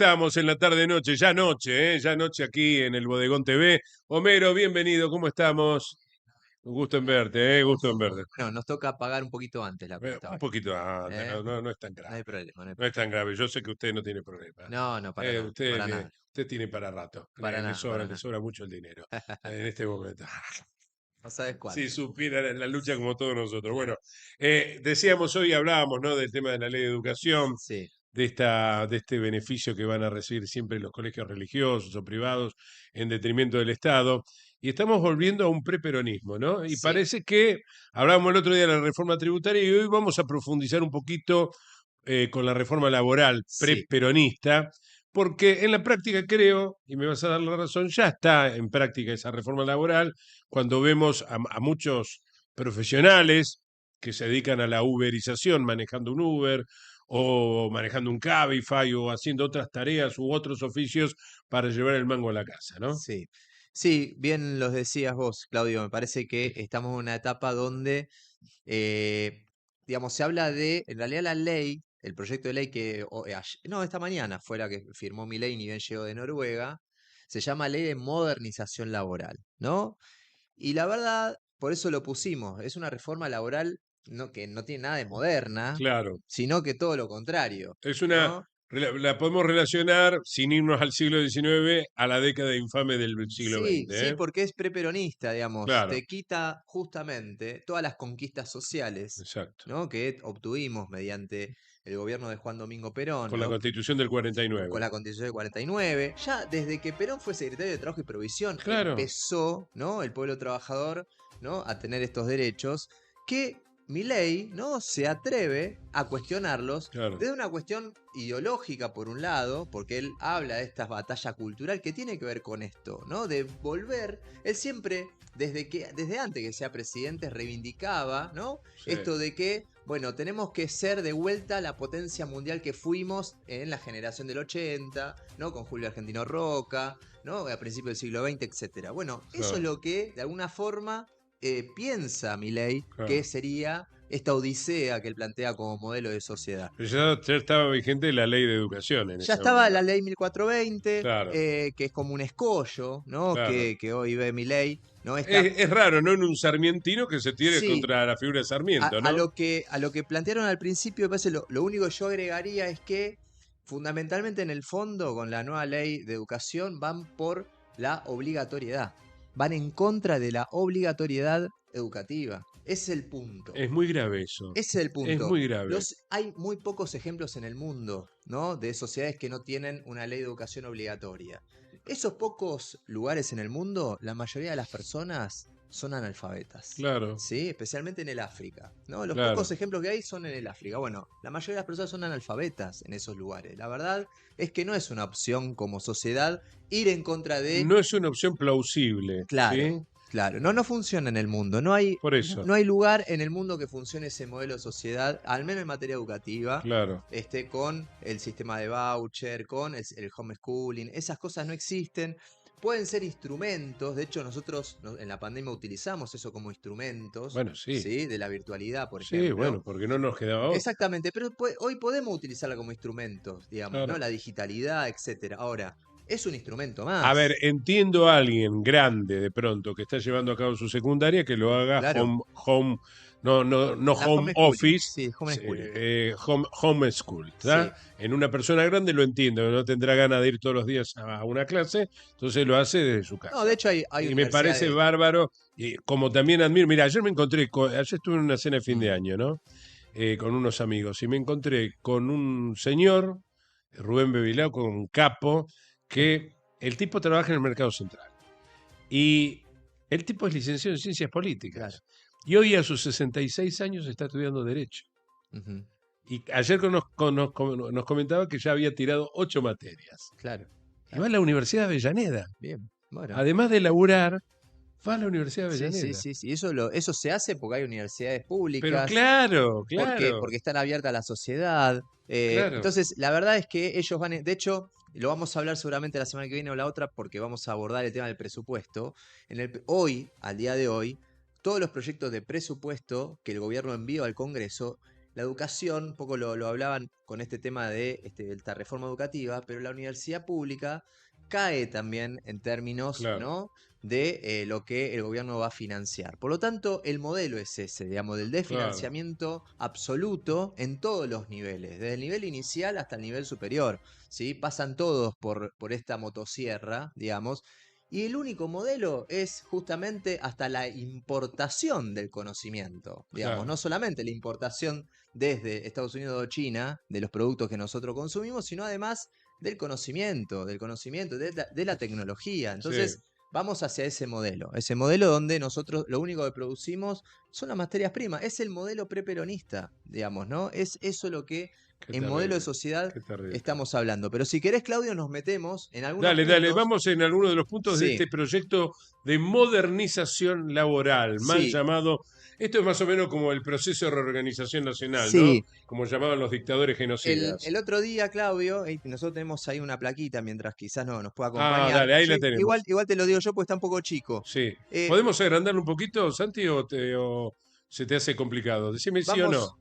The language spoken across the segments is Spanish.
estamos en la tarde-noche? Ya noche, ya noche aquí en el Bodegón TV. Homero, bienvenido, ¿cómo estamos? Un gusto en verte, gusto en verte. No, nos toca pagar un poquito antes la cuenta Un hoy. poquito antes, ¿Eh? no es tan No hay grave. problema, no hay No es problema. tan grave, yo sé que usted no tiene problema. No, no, para nada, Usted, para nada, usted tiene para rato, para nada, para le nada. sobra mucho el dinero en este momento. No sabes Si cuánto. supiera la lucha como todos nosotros. Bueno, decíamos hoy, hablábamos, ¿no?, del tema de la ley de educación, Sí, de este beneficio que van a recibir siempre los colegios religiosos o privados en detrimento del Estado. Y estamos volviendo a un preperonismo, ¿no? Y sí, parece que hablábamos el otro día de la reforma tributaria y hoy vamos a profundizar un poquito con la reforma laboral sí. preperonista, porque en la práctica creo, y me vas a dar la razón, ya está en práctica esa reforma laboral, cuando vemos a muchos profesionales que se dedican a la uberización, manejando un Uber, o manejando un Cabify, o haciendo otras tareas u otros oficios para llevar el mango a la casa, ¿no? Sí, sí, bien los decías vos, Claudio. Me parece que estamos en una etapa donde, eh, digamos, se habla de, en realidad la ley, el proyecto de ley que, no, esta mañana fue la que firmó Milei, ni bien llegó de Noruega, se llama Ley de Modernización Laboral, ¿no? Y la verdad, por eso lo pusimos, es una reforma laboral que no tiene nada de moderna, Claro, sino que todo lo contrario, es una, ¿no? la podemos relacionar, sin irnos al siglo XIX, a la década infame del siglo Sí, XX, sí, ¿eh? porque es preperonista, digamos, Claro, te quita justamente todas las conquistas sociales, exacto. ¿no? Que obtuvimos mediante el gobierno de Juan Domingo Perón, Con la ¿no? Constitución del Con 49. la Constitución del 49. Ya desde que Perón fue secretario de Trabajo y Provisión, Claro, empezó, ¿no?, el pueblo trabajador, ¿no?, a tener estos derechos que Milei, ¿no?, se atreve a cuestionarlos claro. desde una cuestión ideológica, por un lado, porque él habla de esta batalla cultural que tiene que ver con esto, ¿no? De volver, él siempre, desde antes que sea presidente, reivindicaba, ¿no?, Sí, esto de que, bueno, tenemos que ser de vuelta la potencia mundial que fuimos en la generación del 80, ¿no?, con Julio Argentino Roca, ¿no?, a principios del siglo XX, etcétera. Bueno, eso es claro, lo que de alguna forma piensa Milei que claro. sería esta odisea que él plantea como modelo de sociedad. Pero ya estaba vigente la ley de educación en Ya ese estaba momento. la ley 1420, Claro, que es como un escollo, ¿no?, claro. que hoy ve Milei, ¿no? Esta, Es raro, ¿no? En un sarmientino que se tire sí, contra la figura de Sarmiento, ¿no? a lo que plantearon al principio, me parece lo único que yo agregaría es que fundamentalmente en el fondo, con la nueva ley de educación, van por la obligatoriedad. Van en contra de la obligatoriedad educativa. Ese es el punto. Es muy grave eso. Ese es el Es punto. muy grave. Hay muy pocos ejemplos en el mundo, ¿no?, de sociedades que no tienen una ley de educación obligatoria. Esos pocos lugares en el mundo, la mayoría de las personas son analfabetas, Claro, ¿sí? Especialmente en el África, ¿no? Los pocos claro. ejemplos que hay son en el África. Bueno, la mayoría de las personas son analfabetas en esos lugares. La verdad es que no es una opción como sociedad ir en contra de. No es una opción plausible, Claro, ¿sí? claro. No, no funciona en el mundo. No hay, Por eso, no hay lugar en el mundo que funcione ese modelo de sociedad, al menos en materia educativa, claro. con el sistema de voucher, con el homeschooling. Esas cosas no existen. Pueden ser instrumentos. De hecho, nosotros en la pandemia utilizamos eso como instrumentos, Bueno, sí. ¿sí? De la virtualidad, por Sí, ejemplo. bueno, porque no nos quedaba otra. Exactamente, pero hoy podemos utilizarla como instrumentos, digamos, ¿no? Claro. La digitalidad, etcétera. Ahora, es un instrumento A ver, más. entiendo a alguien grande de pronto que está llevando a cabo su secundaria que lo haga Claro. no La home homeschooling, office, sí, homeschooling. home school, ¿tá? Sí. En una persona grande lo entiendo, no tendrá ganas de ir todos los días a una clase, entonces lo hace desde su No, de casa. hecho hay Y me parece universidades. bárbaro, y como también admiro, mira, ayer me encontré, ayer estuve en una cena de fin de Mm, año, ¿no? Con unos amigos, y me encontré con un señor, Rubén Bevilao, con un capo, que el tipo trabaja en el mercado central. Y el tipo es licenciado en ciencias claro. políticas. Y hoy a sus 66 años está estudiando Derecho. Ujú, Y ayer nos comentaba que ya había tirado 8 materias. claro, Y va a claro. la Universidad de Avellaneda. Bien. Bueno. Además de laburar, va a la Universidad de Sí, sí, Avellaneda. sí, sí. Eso se hace porque hay universidades Pero públicas, claro, claro, porque están abiertas a la sociedad. claro. Entonces, la verdad es que ellos van. De hecho, lo vamos a hablar seguramente la semana que viene o la otra, porque vamos a abordar el tema del presupuesto. Hoy, al día de hoy, todos los proyectos de presupuesto que el gobierno envió al Congreso la educación, un poco lo hablaban con este tema de esta reforma educativa, pero la universidad pública cae también en términos, Claro, ¿no?, de lo que el gobierno va a financiar. Por lo tanto, el modelo es ese, digamos, del claro. desfinanciamiento absoluto en todos los niveles, desde el nivel inicial hasta el nivel superior, ¿sí? Pasan todos por esta motosierra, digamos, y el único modelo es justamente hasta la importación del conocimiento, digamos, Claro. no solamente la importación desde Estados Unidos o China de los productos que nosotros consumimos, sino además del conocimiento, de la tecnología. Sí. Entonces, vamos hacia ese modelo donde nosotros lo único que producimos son las materias primas. Es el modelo preperonista, digamos, ¿no? Es eso lo que Qué en modelo de terrible. sociedad Qué terrible. estamos hablando. Pero si querés, Claudio, nos metemos en algunos Dale, dale, puntos. vamos en alguno de los puntos de Sí, este proyecto de modernización laboral, mal sí, llamado. Esto es más o menos como el proceso de reorganización nacional, ¿no? sí. Como llamaban los dictadores El genocidas. otro día, Claudio, nosotros tenemos ahí una plaquita mientras quizás no nos pueda Ah, acompañar. dale, ahí la Sí, igual, tenemos. igual te lo digo yo porque está un poco chico. Sí. Eh, ¿Podemos agrandarlo un poquito, Santi, o se te hace complicado? Decime sí o no. vamos.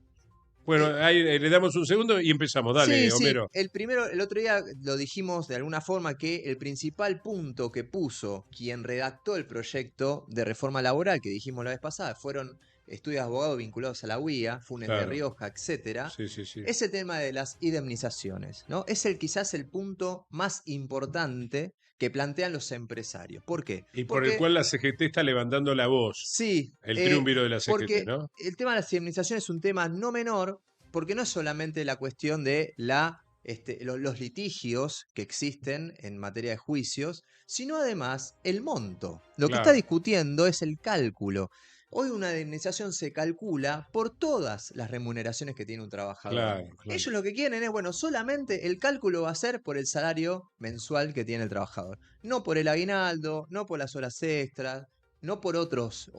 Bueno, eh, ahí le damos un segundo y empezamos. sí, Dale, sí. Homero. El otro día lo dijimos de alguna forma que el principal punto que puso quien redactó el proyecto de reforma laboral que dijimos la vez pasada fueron estudios de abogados vinculados a la UIA, Funes de Claro. Rioja, etcétera. Sí, sí, sí. Ese tema de las indemnizaciones, ¿no? Es quizás el punto más importante que plantean los empresarios. ¿Por qué? Y por el Porque cual la CGT está levantando la voz. sí, El triunviro de la CGT, porque ¿no? el tema de las indemnizaciones es un tema no menor, porque no es solamente la cuestión de los litigios que existen en materia de juicios, sino además el monto. Lo que está Claro, discutiendo es el cálculo. Hoy una indemnización se calcula por todas las remuneraciones que tiene un trabajador. claro, claro. Ellos lo que quieren es, bueno, solamente el cálculo va a ser por el salario mensual que tiene el trabajador. No por el aguinaldo, no por las horas extras, no por otros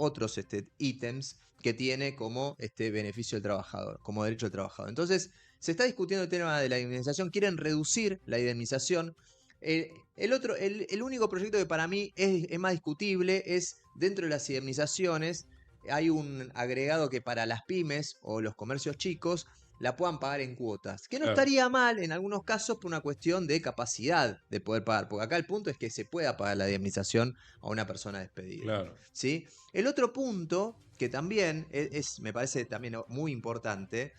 ítems que tiene como beneficio del trabajador, como derecho del trabajador. Entonces, se está discutiendo el tema de la indemnización, quieren reducir la indemnización. El único proyecto que para mí es más discutible es dentro de las indemnizaciones. Hay un agregado que para las pymes o los comercios chicos la puedan pagar en cuotas, que no Claro, estaría mal en algunos casos por una cuestión de capacidad de poder pagar, porque acá el punto es que se pueda pagar la indemnización a una persona despedida. claro. ¿Sí? El otro punto, que también me parece también muy importante,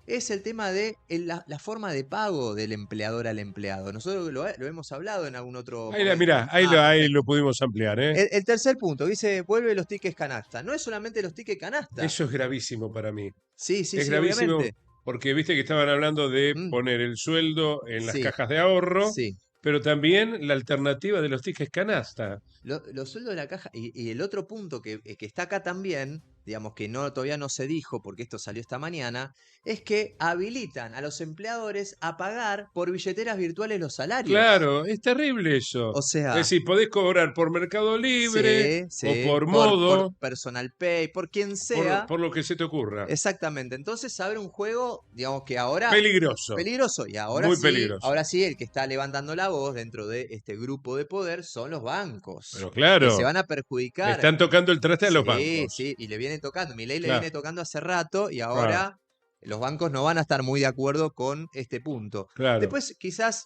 es el tema de la forma de pago del empleador al empleado. Nosotros lo hemos hablado en algún otro Ahí, momento. mirá, ahí lo Perfecto. pudimos ampliar, ¿eh? El tercer punto, dice, vuelve los tickets canasta. No es solamente los tickets canasta. Eso es gravísimo para mí. Sí, sí, Es sí, gravísimo obviamente. porque viste que estaban hablando de Mm, poner el sueldo en las sí, cajas de ahorro, sí. pero también la alternativa de los tickets canasta. Los sueldos de la caja. Y el otro punto que está acá también, digamos que todavía no se dijo porque esto salió esta mañana, es que habilitan a los empleadores a pagar por billeteras virtuales los salarios. Claro, es terrible eso. O Es sea, decir, podés cobrar por Mercado Libre sí, o sí, por por Modo, Personal Pay, por quien sea. por lo que se te ocurra. Exactamente. Entonces abre un juego, digamos que ahora Peligroso, peligroso. Y muy peligroso. ahora sí, el que está levantando la voz dentro de este grupo de poder son los bancos, Pero que se claro, van a le perjudicar. están tocando el traste a los Sí, bancos. sí, y le viene tocando. Milei le Claro, viene tocando hace rato y claro, ahora los bancos no van a estar muy de acuerdo con este punto. claro. Después, quizás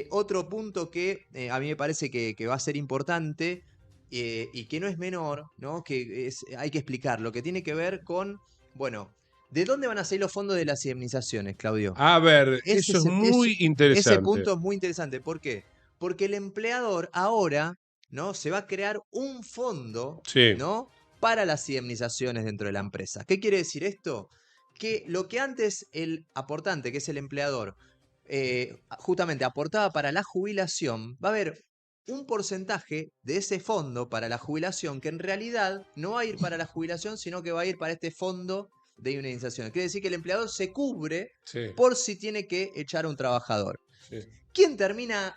otro punto que a mí me parece que va a ser importante y que no es menor, ¿no? Hay que explicarlo, que tiene que ver con, bueno, ¿de dónde van a salir los fondos de las indemnizaciones, Claudio? A ver, Ese, eso es es muy ese interesante. punto es muy interesante. ¿Por qué? Porque el empleador ahora, ¿no? Se va a crear un fondo, Sí, ¿no? Para las indemnizaciones dentro de la empresa. ¿Qué quiere decir esto? Que lo que antes el aportante, que es el empleador, justamente aportaba para la jubilación, va a haber un porcentaje de ese fondo para la jubilación que en realidad no va a ir para la jubilación, sino que va a ir para este fondo de indemnización. Quiere decir que el empleador se cubre sí, por si tiene que echar a un trabajador. sí. ¿Quién termina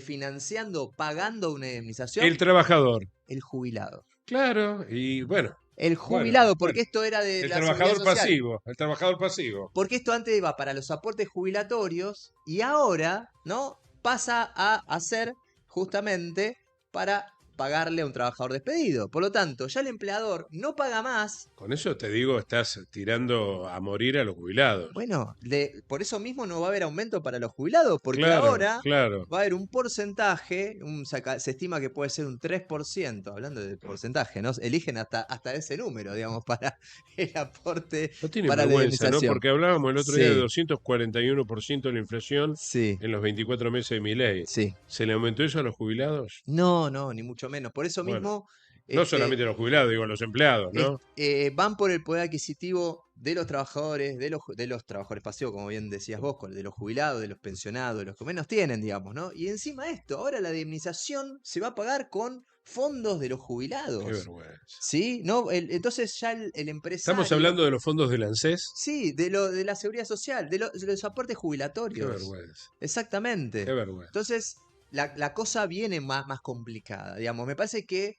financiando, pagando una El indemnización? trabajador. El jubilado. Claro, y bueno, El bueno, jubilado, bueno. porque esto era de El la seguridad trabajador social. pasivo, el trabajador pasivo. Porque esto antes iba para los aportes jubilatorios y ahora, ¿no? Pasa a ser justamente para pagarle a un trabajador despedido. Por lo tanto, ya el empleador no paga más. Con eso te digo, estás tirando a morir a los jubilados. Bueno, por eso mismo no va a haber aumento para los jubilados, porque Claro, ahora claro. va a haber un porcentaje, se estima que puede ser un 3%, hablando de porcentaje, ¿no? Eligen hasta ese número, digamos, para el aporte No tienen para la vergüenza, ¿no? indemnización. Porque hablábamos el otro día de Sí, 241% de la inflación sí, en los 24 meses de Milei. sí. ¿Se le aumentó eso a los jubilados? No, no, ni mucho menos. Por eso Bueno, mismo, no solamente a los jubilados, digo a los empleados, ¿no? van por el poder adquisitivo de los trabajadores, de los trabajadores pasivos, como bien decías vos, de los jubilados, de los pensionados, de los que menos tienen, digamos, ¿no? Y encima de esto, ahora la indemnización se va a pagar con fondos de los Qué jubilados, vergüenza. ¿sí? No, entonces ya el Estamos empresario, hablando de los fondos del ANSES. sí, de la seguridad social, de los aportes Qué jubilatorios, vergüenza, exactamente. qué vergüenza. Entonces, la cosa viene más complicada, digamos. Me parece que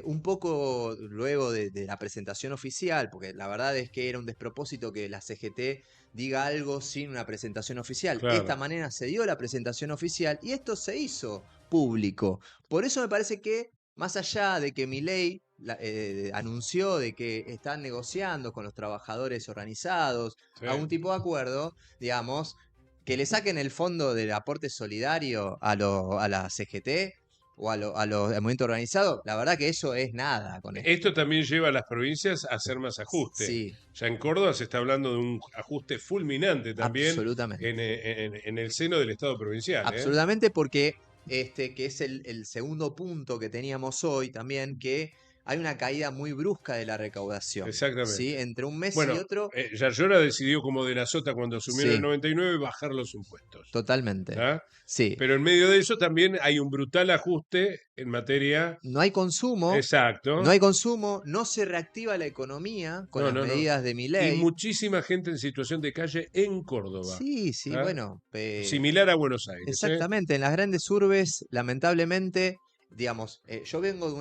un poco luego de la presentación oficial, porque la verdad es que era un despropósito que la CGT diga algo sin una presentación oficial. De esta Claro. manera se dio la presentación oficial y esto se hizo público. Por eso me parece que, más allá de que Milei anunció de que están negociando con los trabajadores organizados Sí. algún tipo de acuerdo, digamos, que le saquen el fondo del aporte solidario a la CGT o al movimiento organizado, la verdad que eso es nada con esto. Esto también lleva a las provincias a hacer más ajuste. Sí, Ya en Córdoba se está hablando de un ajuste fulminante también absolutamente. en el seno del Estado provincial, ¿eh? Absolutamente porque que es el segundo punto que teníamos hoy también, que hay una caída muy brusca de la recaudación. ¿Sí? Exactamente. Entre un mes y Bueno, otro, Yarlora decidió como de la Sota cuando asumió en el sí, 99 bajar los impuestos. totalmente. ¿Ah? Sí. Pero en medio de eso también hay un brutal ajuste en materia. No hay consumo, no Exacto. hay consumo, no se reactiva la economía con No, las no, no. medidas de Y Milei. muchísima gente en situación de calle en Córdoba. Sí, sí, ¿Ah? bueno, Similar a Buenos Aires, ¿eh? exactamente. En las grandes urbes, lamentablemente, digamos, yo vengo de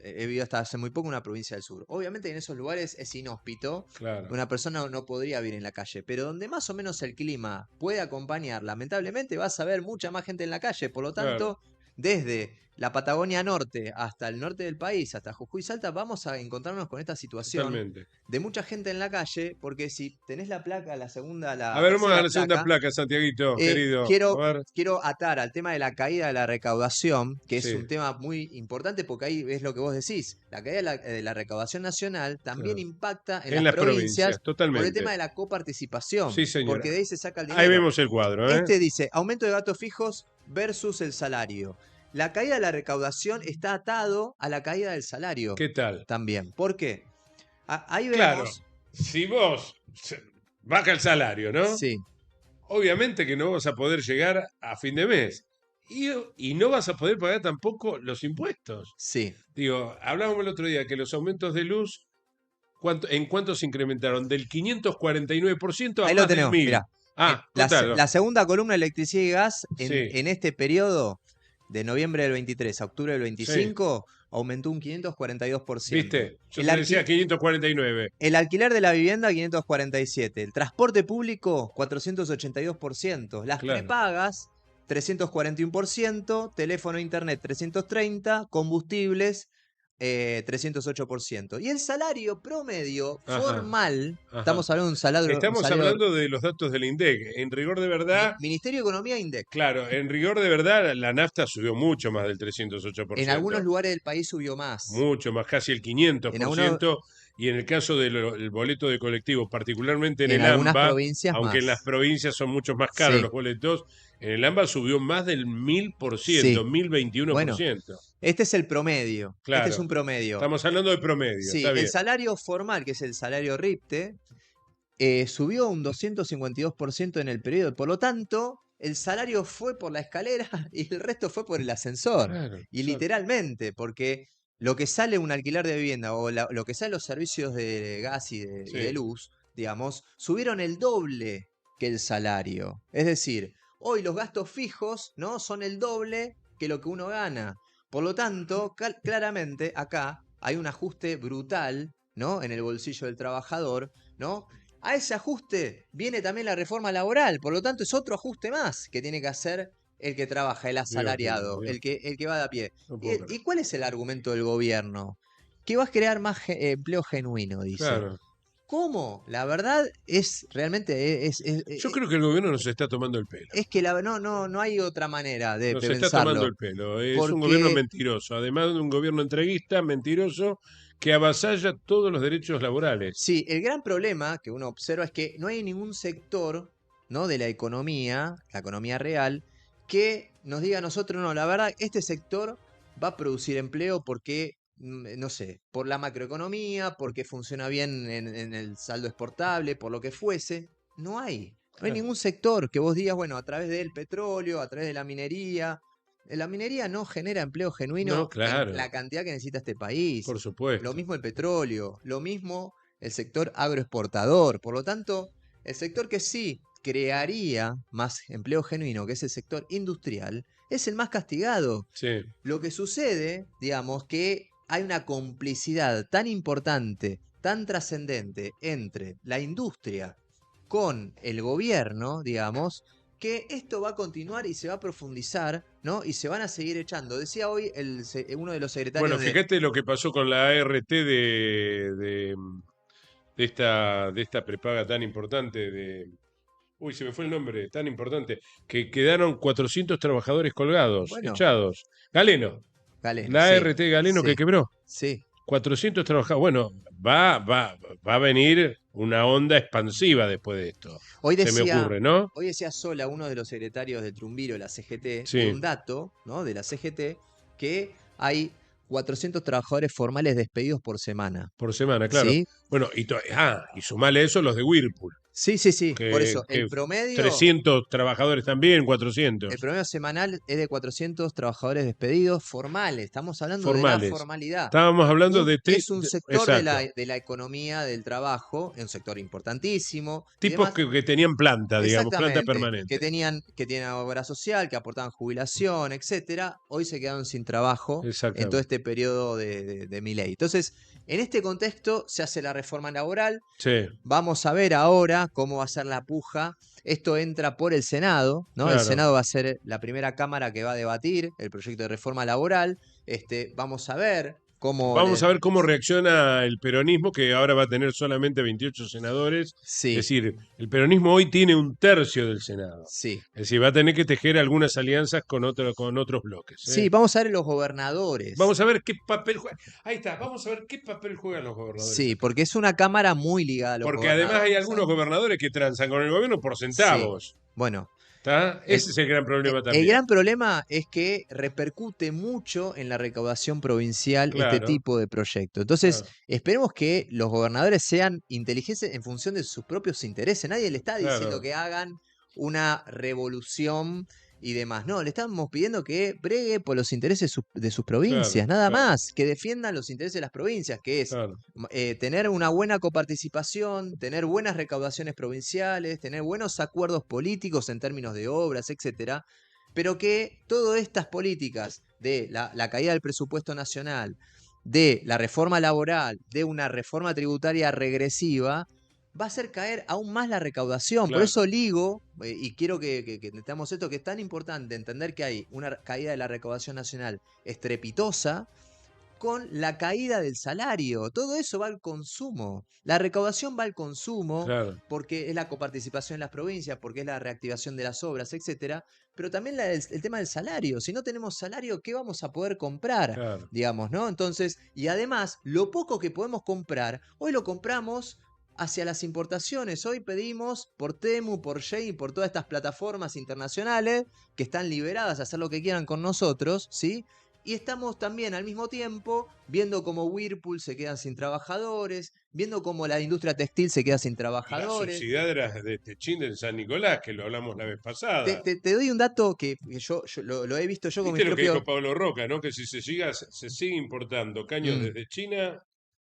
he vivido hasta hace muy poco en una provincia del sur. Obviamente en esos lugares es inhóspito, Claro, una persona no podría vivir en la calle, pero donde más o menos el clima puede acompañar, lamentablemente vas a ver mucha más gente en la calle. Por lo claro. tanto, desde la Patagonia Norte hasta el norte del país, hasta Jujuy y Salta, vamos a encontrarnos con esta situación Totalmente. de mucha gente en la calle, porque si tenés la placa, la segunda, A la ver, vamos a tercera la segunda placa, placa, Santiaguito, querido. quiero, A ver, quiero atar al tema de la caída de la recaudación, que es sí, un tema muy importante porque ahí es lo que vos decís. La caída de la recaudación nacional también claro. impacta en En las las provincias provincias, por el tema totalmente. de la coparticipación, Sí, señora. porque de ahí se saca el Ahí dinero. vemos el cuadro, ¿eh? Este dice, aumento de gastos fijos versus el salario. La caída de la recaudación está atado a la caída del salario ¿Qué tal? también. ¿Por qué? Ahí Claro, vemos, si vos baja el salario, ¿no? sí, Obviamente que no vas a poder llegar a fin de mes. Y no vas a poder pagar tampoco los impuestos. sí. Digo, hablábamos el otro día que los aumentos de luz, ¿en cuánto se incrementaron? Del 549% a Ahí lo más del tenemos, 1000. mirá. Ah, contalo. La segunda columna, electricidad y gas, Sí, en este periodo, de noviembre del 23 a octubre del sí. 25, aumentó un 542%. ¿Viste? Yo El, te decía alqui- 549. el alquiler de la vivienda, 547. El transporte público, 482%. Las Claro. prepagas, 341%. Teléfono e internet, 330. Combustibles, 308%. Y el salario promedio Ajá, formal, ajá. estamos hablando de un Estamos salario hablando de los datos del INDEC. En rigor de verdad, Ministerio de Economía INDEC. claro, en rigor de verdad, la nafta subió mucho más del En algunos 308%. lugares del país subió más. Mucho más, casi el En, algunos, 500%. Y en el caso del boleto de colectivo, particularmente en en el algunas AMBA, provincias aunque en las más. provincias son mucho más caros Sí, los boletos, en el AMBA subió más del 1000%, sí. Bueno, 1021%. este es el promedio. Este es Claro, un promedio. estamos hablando de promedio, Sí, está el bien. salario formal, que es el salario RIPTE, subió un 252% en el periodo. Por lo tanto, el salario fue por la escalera y el resto fue por el ascensor. Claro, Y literalmente, porque lo que sale un alquiler de vivienda o lo que salen los servicios de gas y de sí, luz, digamos, subieron el doble que el salario. Es decir, hoy los gastos fijos, ¿no?, son el doble que lo que uno gana. Por lo tanto, claramente acá hay un ajuste brutal, ¿no?, en el bolsillo del trabajador, ¿no? A ese ajuste viene también la reforma laboral, por lo tanto es otro ajuste más que tiene que hacer el que trabaja, el Dios mío, asalariado, Dios, el que va de a pie. no puedo ¿Y creer. cuál es el argumento del gobierno? Que vas a crear más empleo genuino, dice. Claro. ¿Cómo? La verdad es realmente Yo creo que el gobierno nos está tomando el pelo. es que no hay otra manera de Nos está tomando pensarlo. el pelo. Es un gobierno Porque mentiroso. Además de un gobierno entreguista, mentiroso, que avasalla todos los derechos laborales. sí, el gran problema que uno observa es que no hay ningún sector, ¿no?, de la economía real, que nos diga a nosotros, no, la verdad, este sector va a producir empleo porque, no sé, por la macroeconomía, porque funciona bien en el saldo exportable, por lo que fuese. No hay. No hay Claro. ningún sector que vos digas, bueno, a través del petróleo, a través de la minería. La minería no genera empleo No, genuino en claro, la cantidad que necesita este país. por Lo supuesto. mismo el petróleo, lo mismo el sector agroexportador. Por lo tanto, el sector que sí crearía más empleo genuino, que es el sector industrial, es el más castigado. Sí, Lo que sucede, digamos, que hay una complicidad tan importante, tan trascendente entre la industria con el gobierno, digamos, que esto va a continuar y se va a profundizar, ¿no? Y se van a seguir echando. Decía hoy uno de los bueno, secretarios de... fíjate lo que pasó con la ART de esta prepaga tan importante uy, se me fue el nombre, tan importante, que quedaron 400 trabajadores colgados, Bueno, echados. Galeno, Galeno, la sí, ART Galeno que sí, quebró. sí. 400 trabajadores. Bueno, va a venir una onda expansiva después de esto. Hoy Se me decía, ocurre, ¿no? hoy decía Sola, uno de los secretarios de Trumbiro, la CGT, dio Sí, un dato, ¿no?, de la CGT, que hay 400 trabajadores formales despedidos por semana. por semana, claro. ¿Sí? Bueno, y sumale eso los de Whirlpool, Sí, sí, sí. Por eso, que el promedio 300 trabajadores también, El 400 promedio semanal es de 400 trabajadores despedidos formales. Estamos hablando de la formales. formalidad. Estábamos hablando Es un sector de exacto, de la economía del trabajo, es un sector importantísimo y tipos demás. que tenían planta, digamos, planta Exactamente, permanente. que tienen obra social, que aportaban jubilación, etcétera, hoy se quedaron sin trabajo en todo Exactamente. este periodo de Milei. Entonces, en este contexto se hace la reforma laboral. Sí, Vamos a ver ahora cómo va a ser la puja. Esto entra por el Senado, ¿no? El claro. Senado va a ser la primera cámara que va a debatir el proyecto de reforma laboral. Vamos a ver cómo Vamos a ver cómo reacciona el peronismo, que ahora va a tener solamente 28 senadores. Es Sí, decir, el peronismo hoy tiene un tercio del Senado. sí. Es decir, va a tener que tejer algunas alianzas con otros bloques. Sí, vamos a ver los gobernadores. Vamos a ver qué papel juegan. Ahí está, vamos a ver qué papel juegan los gobernadores Sí, acá. porque es una cámara muy ligada a los Porque además hay gobernadores. algunos gobernadores que transan con el gobierno por Sí. centavos. Bueno, ¿Está? el, Ese es el gran problema el también. gran problema es que repercute mucho en la recaudación provincial este Claro, tipo de proyecto. Entonces, claro, esperemos que los gobernadores sean inteligentes en función de sus propios intereses. Nadie le está diciendo claro, que hagan una revolución y demás. No, le estamos pidiendo que bregue por los intereses de sus claro, provincias, nada claro, más, que defiendan los intereses de las provincias, que es claro. tener una buena coparticipación, tener buenas recaudaciones provinciales, tener buenos acuerdos políticos en términos de obras, etcétera, pero que todas estas políticas de la caída del presupuesto nacional, de la reforma laboral, de una reforma tributaria regresiva, va a hacer caer aún más la recaudación. Por Claro. eso ligo, y quiero que entendamos esto, que es tan importante entender que hay una caída de la recaudación nacional estrepitosa, con la caída del salario. Todo eso va al consumo. La recaudación va al consumo Claro, porque es la coparticipación en las provincias, porque es la reactivación de las obras, etcétera. Pero también el tema del salario. Si no tenemos salario, ¿qué vamos a poder comprar? claro, Digamos, ¿no? Entonces, y además, lo poco que podemos comprar, hoy lo compramos hacia las importaciones. Hoy pedimos por Temu, por Shein, por todas estas plataformas internacionales que están liberadas a hacer lo que quieran con nosotros, ¿sí? Y estamos también al mismo tiempo viendo cómo Whirlpool se quedan sin trabajadores, viendo cómo la industria textil se queda sin las trabajadores. subsidiarias de Techín de San Nicolás, que lo hablamos la vez pasada. Te doy un dato que yo lo he visto yo con mis ¿Viste lo que propios... dijo Pablo Roca, no? Que si se sigue importando caños Mm, desde China,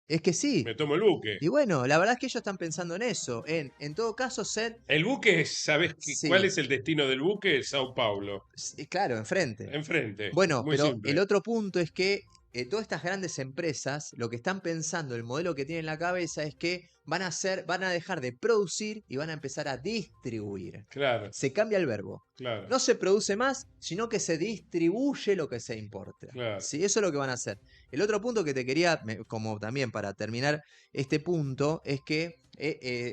es que sí. me tomo el buque. Y bueno, la verdad es que ellos están pensando en eso, en todo caso ser... El buque, ¿sabes cuál Sí, es el destino del buque? Sao Paulo. sí, claro, enfrente. Enfrente. Bueno, Muy pero el simple. otro punto es que todas estas grandes empresas, lo que están pensando, el modelo que tienen en la cabeza es que van a dejar de producir y van a empezar a distribuir. Claro, Se cambia el verbo. claro, No se produce más, sino que se distribuye lo que se importa. claro. ¿Sí? Eso es lo que van a hacer. El otro punto que te quería, como también para terminar este punto, es que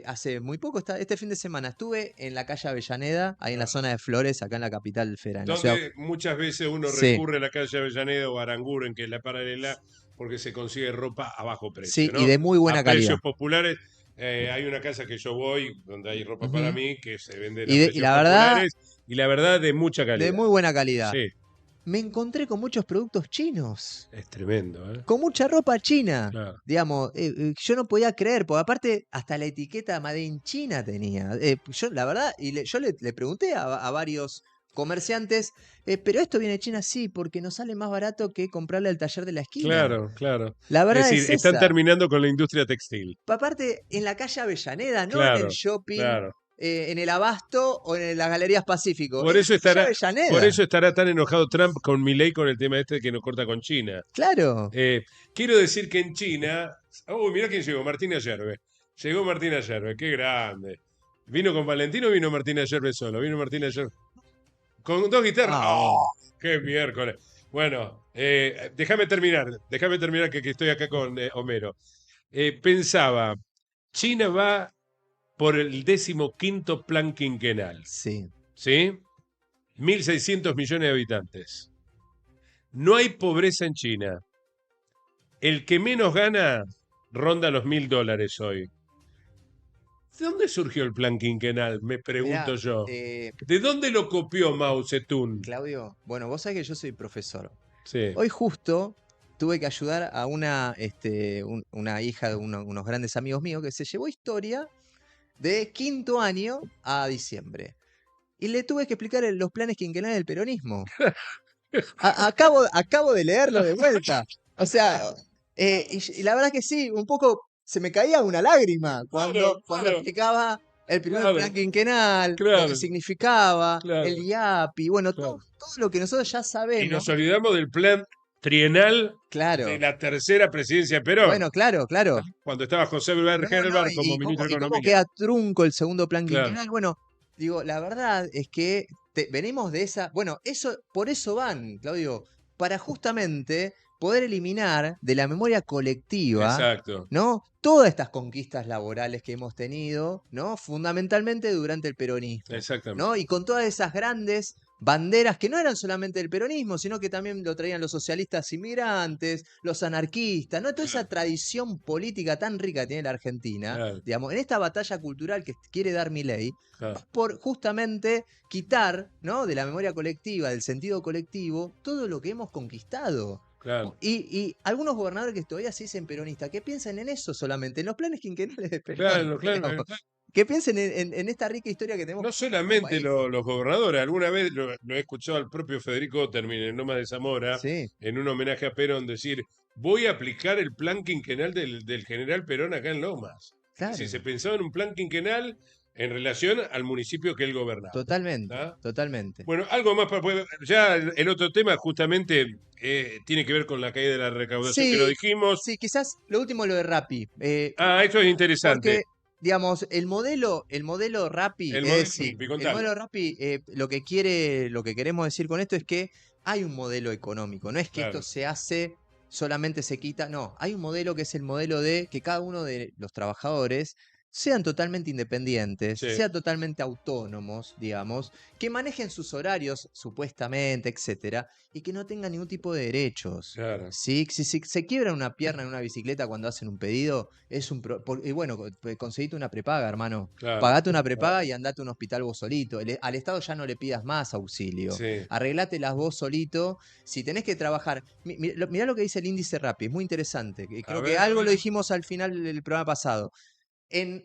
hace muy poco, este fin de semana, estuve en la calle Avellaneda, ahí en la Ah. zona de Flores, acá en la capital federal. En la ciudad. Donde muchas veces uno Sí, recurre a la calle Avellaneda o Aranguren, que es la paralela, porque se consigue ropa a bajo sí, precio, y ¿no? de muy buena A calidad. precios populares. Hay una casa que yo voy, donde hay ropa para Ujú. mí, que se venden a Y precios la verdad, populares, y la verdad de mucha de calidad. muy buena calidad. Sí, Me encontré con muchos productos chinos. es tremendo, ¿eh? Con mucha ropa china. Claro. Digamos, yo no podía creer, porque aparte hasta la etiqueta Made in China tenía. Yo, la verdad, yo le pregunté a varios comerciantes, pero esto viene de China, sí, porque nos sale más barato que comprarle al taller de la esquina. Claro, claro. La Es verdad decir, es están esa. terminando con la industria textil. Aparte, en la calle Avellaneda, no en el Claro, shopping, claro. en el Abasto o en las Galerías Pacífico. Por En la eso calle estará, por Avellaneda. eso estará tan enojado Trump con Milei con el tema este de que nos corta con China. Claro. Quiero decir que en China. Uy, mirá quién llegó, Martina Yerbe. Llegó Martina Yerbe, qué grande. ¿Vino con Valentino o vino Martina Yerbe solo? Vino Martina Yerbe. ¿Con dos guitarras? Ah, ¡Oh! ¡Qué miércoles! Bueno, déjame terminar que estoy acá con Homero. Pensaba, China va por el 15º plan quinquenal, sí. ¿sí? 1.600 millones de habitantes. No hay pobreza en China. El que menos gana ronda los $1.000 hoy. ¿De dónde surgió el plan quinquenal? Me Mirá, pregunto yo. ¿De dónde lo copió Mao Zedong? Claudio, bueno, vos sabés que yo soy profesor. Sí, Hoy justo tuve que ayudar a una hija de unos grandes amigos míos que se llevó historia de quinto año a diciembre. Y le tuve que explicar los planes quinquenales del peronismo. Acabo de leerlo de vuelta. O sea, y la verdad que sí, un poco se me caía una lágrima cuando claro, explicaba el primer plan claro, quinquenal, lo que claro, significaba, el claro, IAPI, bueno, todo, claro. todo lo que nosotros ya Y sabemos. nos olvidamos del plan trienal de Claro, la tercera presidencia de Perón, bueno, claro, claro. cuando estaba José No, no, Gerber como ministro de y cómo Economía. queda trunco el segundo plan Claro, quinquenal. Bueno, digo, la verdad es que venimos de esa. Bueno, por eso van, Claudio, para justamente poder eliminar de la memoria colectiva, exacto, ¿no? Todas estas conquistas laborales que hemos tenido, ¿no? Fundamentalmente durante el peronismo, exactamente. ¿no? Y con todas esas grandes banderas que no eran solamente del peronismo, sino que también lo traían los socialistas inmigrantes, los anarquistas, ¿no? Toda esa Claro, tradición política tan rica que tiene la Argentina, claro, digamos, en esta batalla cultural que quiere dar Milei, claro, por justamente quitar, ¿no? De la memoria colectiva, del sentido colectivo, todo lo que hemos conquistado. claro. Y algunos gobernadores que todavía se dicen peronistas, que piensen en eso solamente, en los planes quinquenales de Perón, Claro, claro, digamos. claro. Que piensen en esta rica historia que tenemos No como solamente país. los gobernadores, alguna vez lo he escuchado al propio Federico Otermin en Lomas de Zamora, Sí, en un homenaje a Perón, decir, voy a aplicar el plan quinquenal del general Perón acá en Lomas. Es decir, se claro, pensaba en un plan quinquenal en relación al municipio que él gobernaba. totalmente, ¿Tá? totalmente. Bueno, algo más para poder. Ya el otro tema justamente tiene que ver con la caída de la recaudación, que lo Sí, dijimos. sí, quizás lo último lo de Rappi. Ah, esto es interesante. Porque, digamos, el modelo Rappi, El es modelo decir, Rappi, el contame. modelo Rappi, lo que queremos decir con esto es que hay un modelo económico, no es que esto Claro, se hace, solamente se quita, no, hay un modelo que es el modelo de que cada uno de los trabajadores sean totalmente independientes, sí, sean totalmente autónomos, digamos, que manejen sus horarios, supuestamente, etcétera, y que no tengan ningún tipo de derechos. claro, ¿Sí? Si se quiebra una pierna en una bicicleta cuando hacen un pedido, y bueno, conseguite una prepaga, hermano. claro. Pagate una prepaga y andate a un hospital vos solito. Al Estado ya no le pidas más auxilio. Sí. Arreglátelas vos solito. Si tenés que trabajar. Mirá lo que dice el índice Rappi, es muy interesante. A Creo que ver, a algo lo ver. dijimos al final del programa pasado.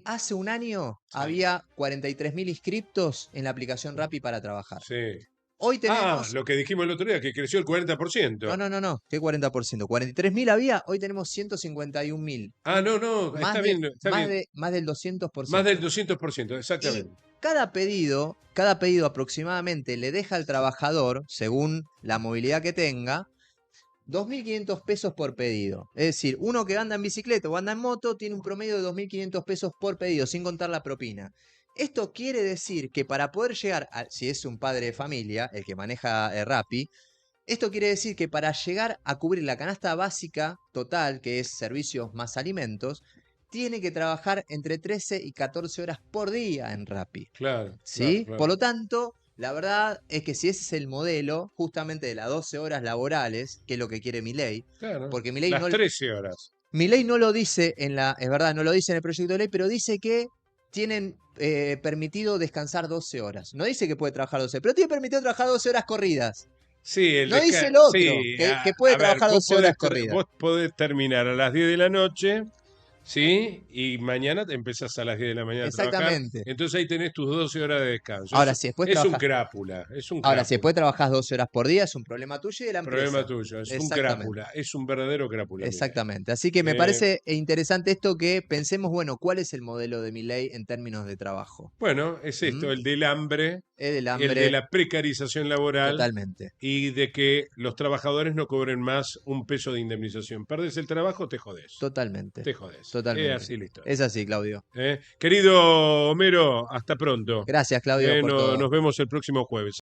Hace un año Sí, había 43.000 inscriptos en la aplicación Rappi para trabajar. sí. Hoy Ah, tenemos. lo que dijimos el otro día, que creció el No, 40%. no, no, no. ¿Qué 40%? 43.000 había, hoy tenemos 151.000. Ah, no, no, Más está de, bien, está más bien. de, más del Más del 200%. 200%, Y exactamente. cada pedido aproximadamente le deja al trabajador, según la movilidad que tenga, 2.500 pesos por pedido. Es decir, uno que anda en bicicleta o anda en moto tiene un promedio de 2.500 pesos por pedido, sin contar la propina. Esto quiere decir que para poder llegar, si es un padre de familia, el que maneja Rappi, esto quiere decir que para llegar a cubrir la canasta básica total, que es servicios más alimentos, tiene que trabajar entre 13 y 14 horas por día en Rappi. Claro, claro, ¿Sí? Por claro. lo tanto, la verdad es que si ese es el modelo, justamente de las 12 horas laborales, que es lo que quiere Milei, Claro. porque Las 13 horas. Milei no lo dice es verdad, no lo dice en el proyecto de ley, pero dice que tienen permitido descansar 12 horas. No dice que puede trabajar 12, pero tiene permitido trabajar 12 horas corridas. Sí, No dice el otro, sí, que puede a ver, trabajar 12 horas corridas. vos podés terminar a las 10 de la noche, ¿sí? Y mañana te empezás a las 10 de la mañana a trabajar. Exactamente. Entonces ahí tenés tus 12 horas de descanso. Ahora, si después Es un trabajas crápula, es un Ahora, si crápula. después trabajás 12 horas por día, es un problema tuyo y de la Problema empresa. tuyo, es un Exactamente. crápula, es un verdadero crápula, Milei. Exactamente. Así que me Eh, parece interesante esto que pensemos, bueno, ¿cuál es el modelo de Milei en términos de trabajo? bueno, es ¿Mm? esto, el del hambre, Es del el de hambre, la precarización laboral totalmente. y de que los trabajadores no cobren más un peso de indemnización. Perdés el trabajo, te jodés. Totalmente. Te jodés. Es Totalmente. así la historia. Es así, Claudio. Querido Homero, hasta pronto. Gracias, Claudio, por todo. Nos vemos el próximo jueves.